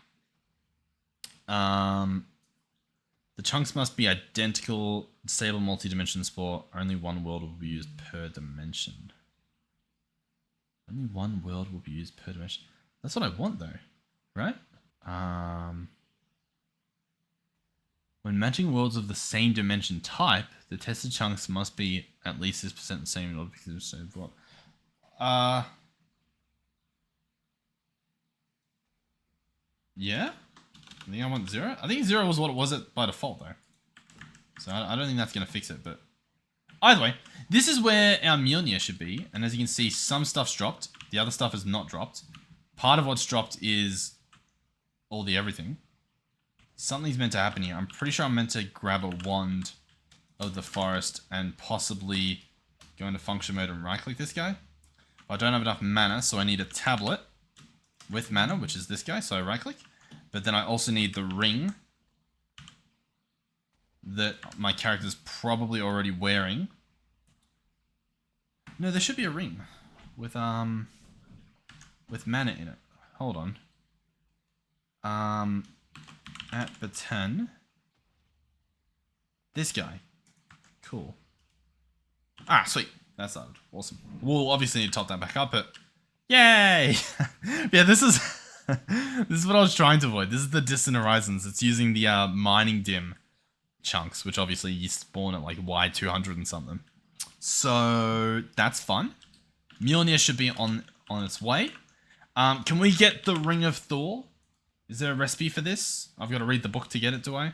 The chunks must be identical, stable multi-dimension sport. Only one world will be used per dimension. Only one world will be used per dimension. That's what I want though, right? When matching worlds of the same dimension type, the tested chunks must be at least this percent the same in order to be the same what? Yeah? I think I want 0. I think 0 was what it was by default though. So I don't think that's going to fix it, but either way, this is where our Mjolnir should be. And as you can see, some stuff's dropped. The other stuff is not dropped. Part of what's dropped is all the everything. Something's meant to happen here. I'm pretty sure I'm meant to grab a wand of the forest and possibly go into function mode and right click this guy. But I don't have enough mana, so I need a tablet with mana, which is this guy, so I right click. But then I also need the ring that my character's probably already wearing. No, there should be a ring with mana in it. Hold on. At the 10. This guy. Cool. Ah, sweet. That's started. Awesome. We'll obviously need to top that back up, but yay! Yeah, this is this is what I was trying to avoid. This is the Distant Horizons. It's using the mining dim chunks, which obviously you spawn at like Y200 and something. So that's fun. Mjolnir should be on its way. Can we get the Ring of Thor? Is there a recipe for this? I've got to read the book to get it, do I?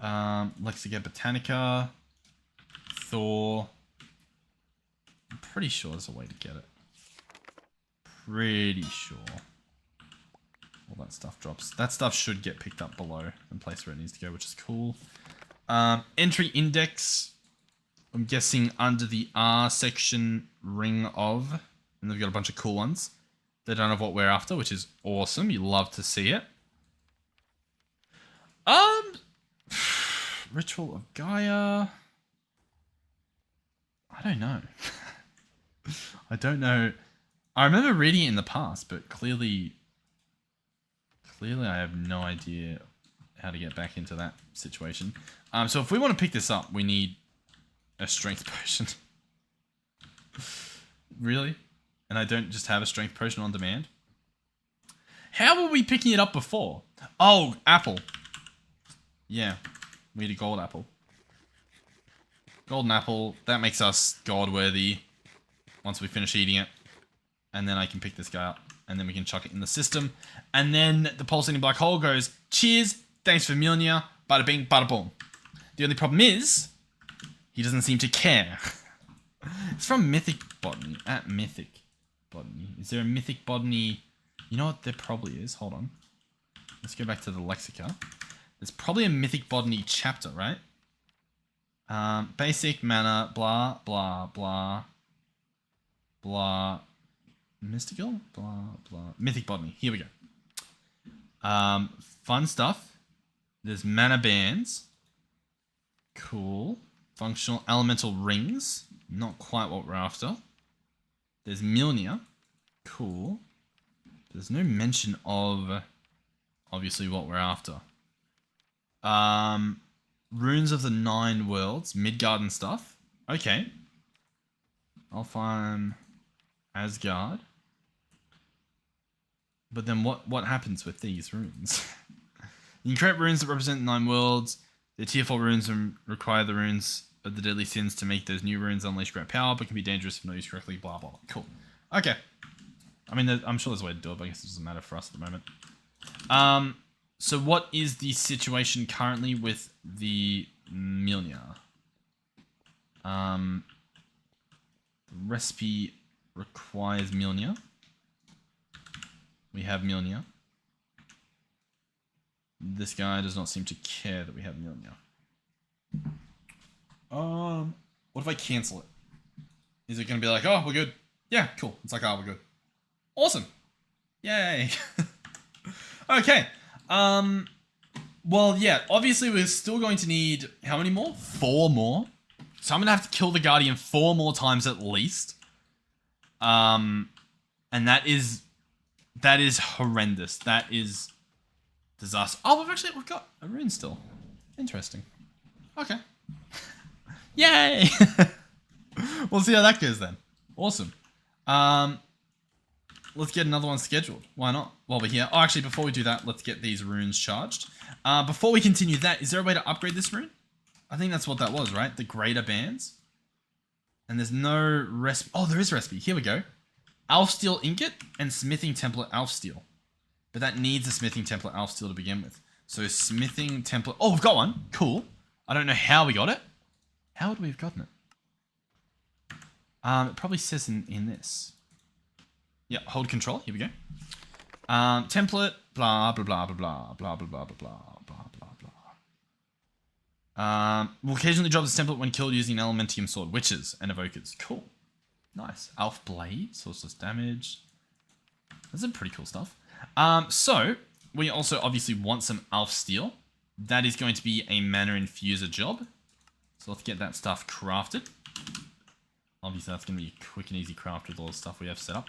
Lexica Botanica. Thor. I'm pretty sure there's a way to get it. Pretty sure. All that stuff drops. That stuff should get picked up below and placed where it needs to go, which is cool. Entry index. I'm guessing under the R section, ring of. And they've got a bunch of cool ones. They don't have what we're after, which is awesome. You love to see it. Ritual of Gaia. I don't know. I don't know. I remember reading it in the past, but clearly I have no idea how to get back into that situation. So if we want to pick this up, we need a strength potion. Really? And I don't just have a strength potion on demand? How were we picking it up before? Oh, apple. Yeah, we need a gold apple. Golden apple, that makes us god worthy once we finish eating it. And then I can pick this guy up. And then we can chuck it in the system. And then the pulsating black hole goes, cheers, thanks for Mjolnir, bada bing, bada boom. The only problem is, he doesn't seem to care. It's from Mythic Botany, at Mythic Botany. Is there a Mythic Botany? You know what, there probably is. Hold on. Let's go back to the Lexica. There's probably a Mythic Botany chapter, right? Basic mana, blah, blah, blah, blah. Mystical? Blah, blah. Mythic Botany. Here we go. Fun stuff. There's mana bands. Cool. Functional elemental rings. Not quite what we're after. There's Mjolnir. Cool. There's no mention of obviously what we're after. Runes of the 9 worlds. Midgard and stuff. Okay. I'll find Asgard. But then what happens with these runes? You can create runes that represent 9 worlds. The tier 4 runes require the runes of the deadly sins to make those new runes unleash great power, but can be dangerous if not used correctly, blah, blah. Cool. Okay. I mean, I'm sure there's a way to do it, but I guess it doesn't matter for us at the moment. So what is the situation currently with the Mjolnir? The recipe requires Mjolnir. We have Mjolnir. This guy does not seem to care that we have Mjolnir. What if I cancel it? Is it going to be like, oh, we're good? Yeah, cool. It's like, oh, we're good. Awesome. Yay. Okay. Well, yeah, obviously we're still going to need, how many more? 4 more. So I'm going to have to kill the Guardian 4 more times at least. And that is horrendous. That is disaster. Oh, we've got a rune still. Interesting. Okay. Yay! We'll see how that goes then. Awesome. Let's get another one scheduled. Why not? While we're here. Oh, actually, before we do that, let's get these runes charged. Before we continue that, is there a way to upgrade this rune? I think that's what that was, right? The greater bands. And there's no recipe. Oh, there is recipe. Here we go. Elf Steel Ingot and Smithing Template Elf Steel. But that needs a Smithing Template Elf Steel to begin with. So Smithing Template... Oh, we've got one. Cool. I don't know how we got it. How would we have gotten it? It probably says in this. Yeah, hold control. Here we go. Template, blah, blah, blah, blah, blah, blah, blah, blah, blah, blah, blah, blah. Will occasionally drop this template when killed using an Elementium Sword, Witches, and Evokers. Cool. Nice. Elf Blade, sourceless damage. That's some pretty cool stuff. So, we also obviously want some Elf Steel. That is going to be a Mana Infuser job. So let's get that stuff crafted. Obviously, that's going to be a quick and easy craft with all the stuff we have set up.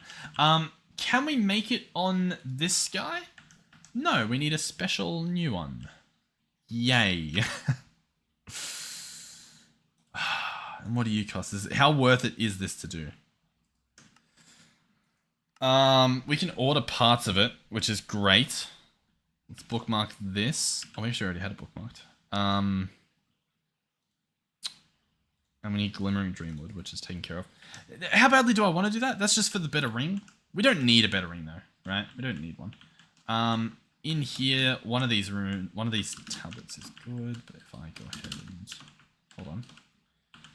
Can we make it on this guy? No, we need a special new one. Yay. And what do you cost? How worth it is this to do? We can order parts of it, which is great. Let's bookmark this. Oh, we actually already had it bookmarked. And we need Glimmering Dreamwood, which is taken care of. How badly do I want to do that? That's just for the better ring. We don't need a better ring though, right? We don't need one. In here, one of these tablets is good, but if I go ahead and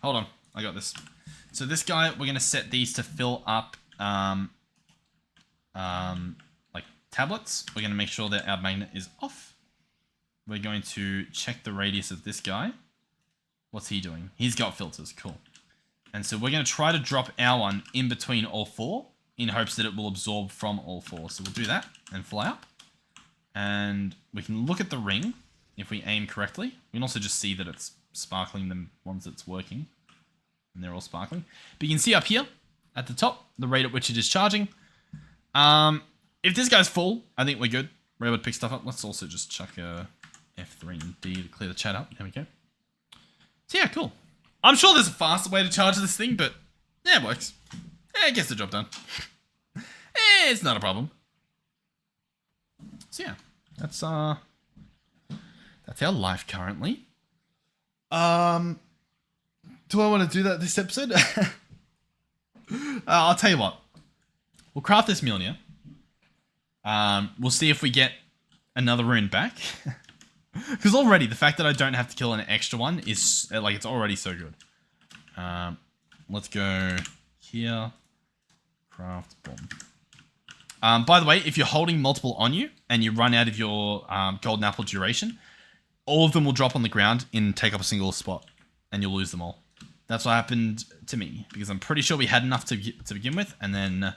hold on, I got this. So this guy, we're gonna set these to fill up like tablets. We're gonna make sure that our magnet is off. We're going to check the radius of this guy. What's he doing? He's got filters. Cool. And so we're going to try to drop our one in between all 4 in hopes that it will absorb from all 4. So we'll do that and fly up. And we can look at the ring if we aim correctly. We can also just see that it's sparkling the ones that's working. And they're all sparkling. But you can see up here at the top the rate at which it is charging. If this guy's full, I think we're good. We're able to pick stuff up. Let's also just chuck a F3 and D to clear the chat up. There we go. So yeah, cool. I'm sure there's a faster way to charge this thing, but yeah, it works. Yeah, it gets the job done. It's not a problem. So yeah, that's our life currently. Do I want to do that this episode? I'll tell you what. We'll craft this Mjolnir. We'll see if we get another rune back. Because already, the fact that I don't have to kill an extra one is, like, it's already so good. Let's go here. Craft, boom. By the way, if you're holding multiple on you, and you run out of your golden apple duration, all of them will drop on the ground and take up a single spot. And you'll lose them all. That's what happened to me. Because I'm pretty sure we had enough to begin with, and then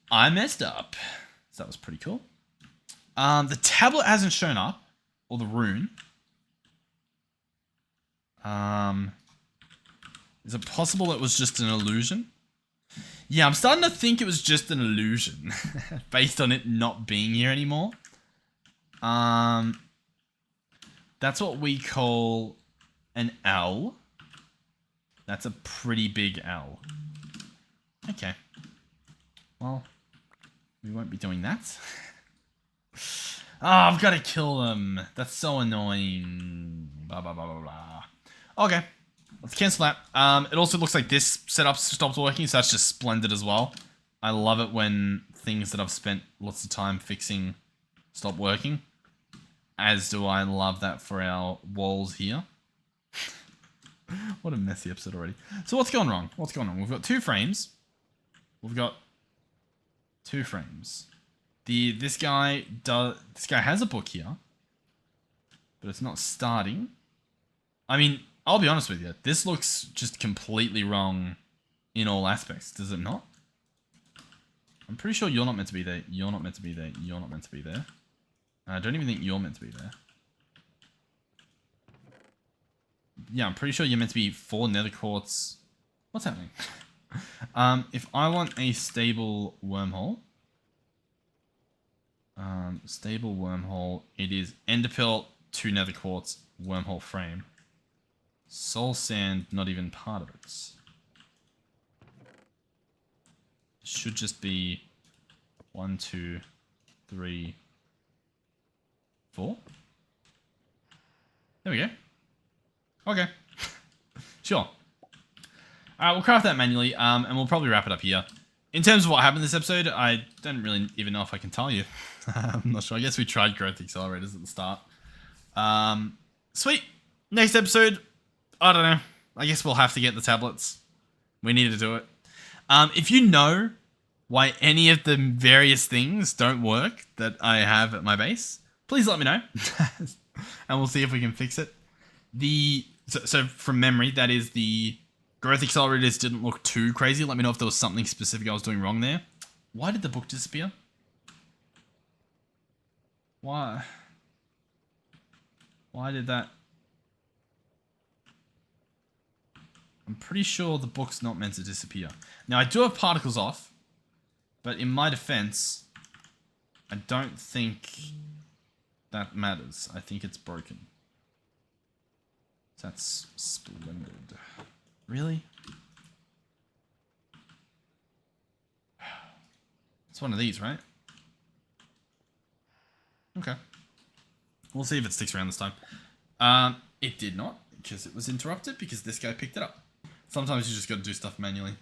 I messed up. So that was pretty cool. The tablet hasn't shown up. Or the rune. Is it possible it was just an illusion? Yeah, I'm starting to think it was just an illusion. Based on it not being here anymore. That's what we call an L. That's a pretty big L. Okay. Well, we won't be doing that. Oh, I've got to kill them. That's so annoying. Blah, blah, blah, blah, blah. Okay. let's cancel that. It also looks like this setup stopped working, so that's just splendid as well. I love it when things that I've spent lots of time fixing stop working. As do I love that for our walls here. What a messy episode already. So what's going wrong? What's going on? We've got 2 frames. We've got 2 frames. This guy has a book here, but it's not starting. I mean, I'll be honest with you. This looks just completely wrong in all aspects. Does it not? I'm pretty sure you're not meant to be there. You're not meant to be there. You're not meant to be there. I don't even think you're meant to be there. Yeah, I'm pretty sure you're meant to be 4 nether quartz. What's happening? If I want a stable wormhole, it is enderpearl, 2 nether quartz, wormhole frame. Soul sand, not even part of it. Should just be 1, 2, 3, 4. There we go. Okay. Sure. Alright, we'll craft that manually, and we'll probably wrap it up here. In terms of what happened this episode, I don't really even know if I can tell you. I'm not sure. I guess we tried growth accelerators at the start. Sweet. Next episode, I don't know. I guess we'll have to get the tablets. We need to do it. If you know why any of the various things don't work that I have at my base, please let me know. And we'll see if we can fix it. So from memory, that is the growth accelerators didn't look too crazy. Let me know if there was something specific I was doing wrong there. Why did the book disappear? Why did that? I'm pretty sure the book's not meant to disappear. Now, I do have particles off, but in my defense, I don't think that matters. I think it's broken. That's splendid. Really? It's one of these, right? Okay. We'll see if it sticks around this time. It did not, because it was interrupted, because this guy picked it up. Sometimes you just gotta do stuff manually.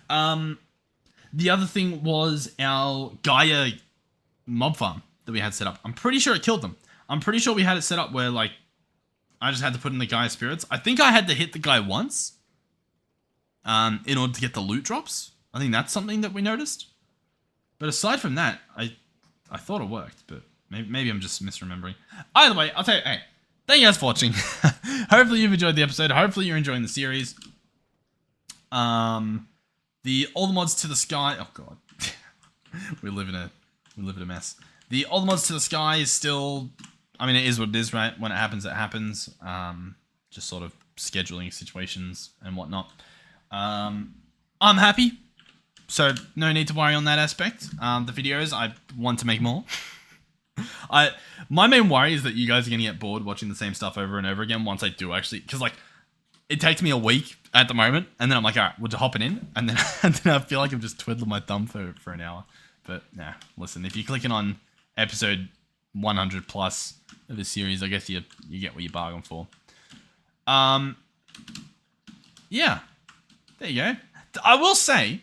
The other thing was our Gaia mob farm that we had set up. I'm pretty sure it killed them. I'm pretty sure we had it set up where, like, I just had to put in the Gaia spirits. I think I had to hit the guy once in order to get the loot drops. I think that's something that we noticed. But aside from that, I thought it worked, but maybe I'm just misremembering. Either way, I'll tell you, hey, thank you guys for watching. Hopefully you've enjoyed the episode. Hopefully you're enjoying the series. All the mods to the sky. Oh god, we live in a mess. All the mods to the sky is still. I mean, it is what it is, right? When it happens, it happens. Just sort of scheduling situations and whatnot. I'm happy, so no need to worry on that aspect. The videos, I want to make more. My main worry is that you guys are gonna get bored watching the same stuff over and over again once I do actually, because like it takes me a week at the moment, and then I'm like, all right, we'll just hop it in, and then I feel like I'm just twiddling my thumb for an hour. But nah, listen, if you're clicking on episode 100 plus of this series, I guess you get what you bargain for. Yeah, there you go. I will say,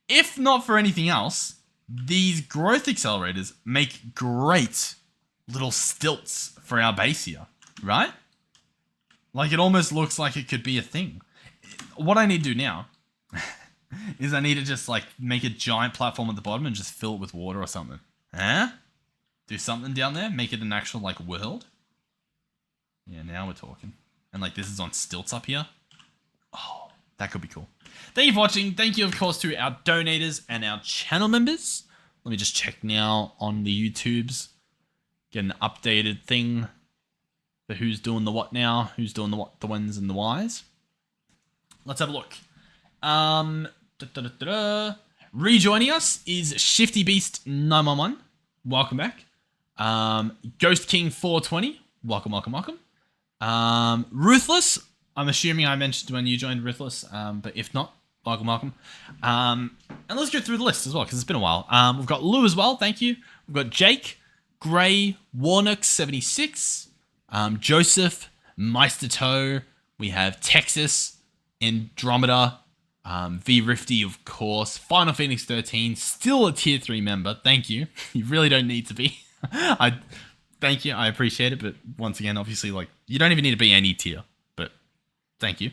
if not for anything else, these growth accelerators make great little stilts for our base here, right? Like, it almost looks like it could be a thing. What I need to do now is I need to just, like, make a giant platform at the bottom and just fill it with water or something. Huh? Do something down there? Make it an actual, like, world? Yeah, now we're talking. And, like, this is on stilts up here. Oh, that could be cool. Thank you for watching. Thank you, of course, to our donators and our channel members. Let me just check now on the YouTubes. Get an updated thing for who's doing the what now, who's doing the what, the whens, and the whys. Let's have a look. Rejoining us is Shifty Beast 911. Welcome back. Ghost King 420. Welcome, welcome, welcome. Ruthless. I'm assuming I mentioned when you joined Ruthless, but if not, welcome, welcome. And let's go through the list as well, because it's been a while. We've got Lou as well, thank you. We've got Jake, Gray, Warnock 76, Joseph, Meister Toe, We have Texas, Andromeda, V-Rifty, of course. Final Phoenix 13, still a tier 3 member. Thank you. You really don't need to be. Thank you. I appreciate it. But once again, obviously, like, you don't even need to be any tier. But thank you.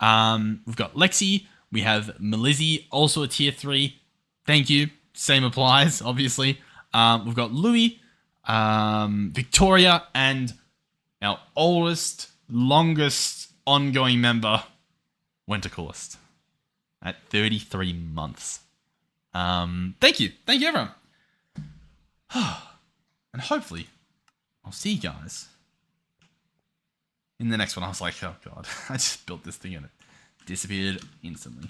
We've got Lexi. We have Melizzy, also a tier 3. Thank you. Same applies, obviously. We've got Louis, Victoria, and our oldest, longest ongoing member, Winter Coolest, at 33 months. Thank you. Thank you, everyone. And hopefully, I'll see you guys in the next one. I was like, oh god, I just built this thing and it disappeared instantly.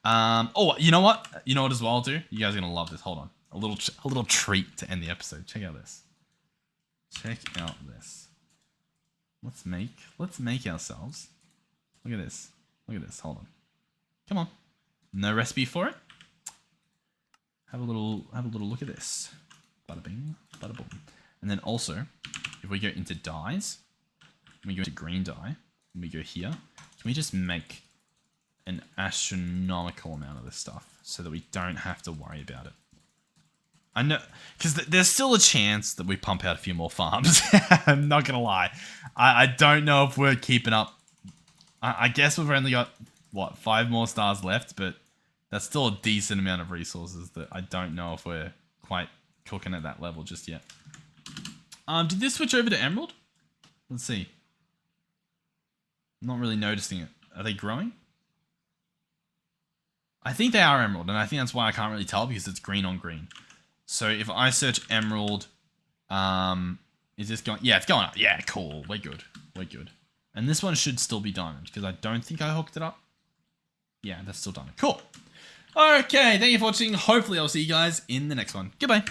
Oh, you know what? You know what as well I'll do? You guys are gonna love this. Hold on. A little treat to end the episode. Check out this. Check out this. Let's make ourselves. Look at this. Look at this. Hold on. Come on. No recipe for it. Have a little look at this. Bada bing, bada boom. And then also, if we go into dyes, we go into green dye, and we go here, can we just make an astronomical amount of this stuff so that we don't have to worry about it? I know, because there's still a chance that we pump out a few more farms. I'm not gonna lie. I don't know if we're keeping up. I guess we've only got, what, 5 more stars left, but that's still a decent amount of resources that I don't know if we're quite cooking at that level just yet. Did this switch over to Emerald? Let's see. I'm not really noticing it. Are they growing? I think they are Emerald, and I think that's why I can't really tell because it's green on green. So if I search Emerald, is this going? Yeah, it's going up. Yeah, cool. We're good. We're good. And this one should still be diamond because I don't think I hooked it up. Yeah, that's still diamond. Cool. Okay, thank you for watching. Hopefully I'll see you guys in the next one. Goodbye.